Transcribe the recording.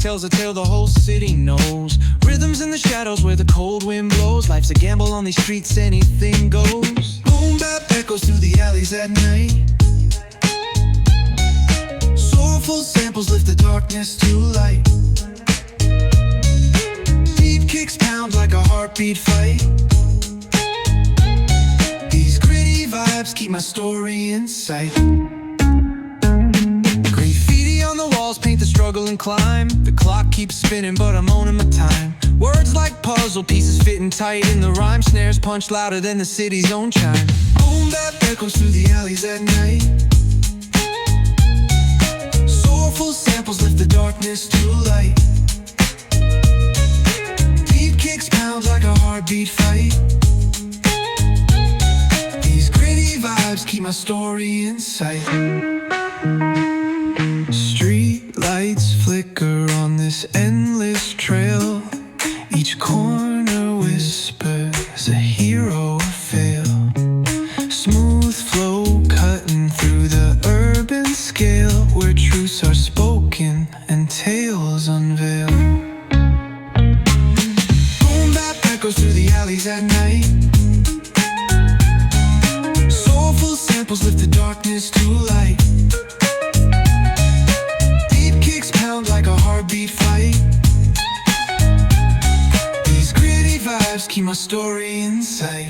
tells a tale the whole city knows. Rhythms in the shadows where the cold wind blows. Life's a gamble on these streets, anything goes. Boom bap echoes through the alleys at night. Soulful samples lift the darkness to light. Deep kicks pound like a heartbeat fight. These gritty vibes keep my story in sight. Graffiti on the walls paint the struggle and climb. The clock keeps spinning but I'm owning my time. Words like puzzle pieces fitting tight in the rhyme. Snares punch louder than the city's own chime. Boom bap echoes through the alleys at night. Soulful samples lift the darkness to light. Deep kicks pound like a heartbeat fight. These gritty vibes keep my story in sight. Street lights flicker on this endless trail. Each corner whispers a hero fail. Smooth flow cutting through the urban scale, where truths are spoken and tales unveil. Boom bap echoes through the alleys at night. Soulful samples lift the darkness to light. Deep kicks pound like a heartbeat fight. These gritty vibes keep my story in sight.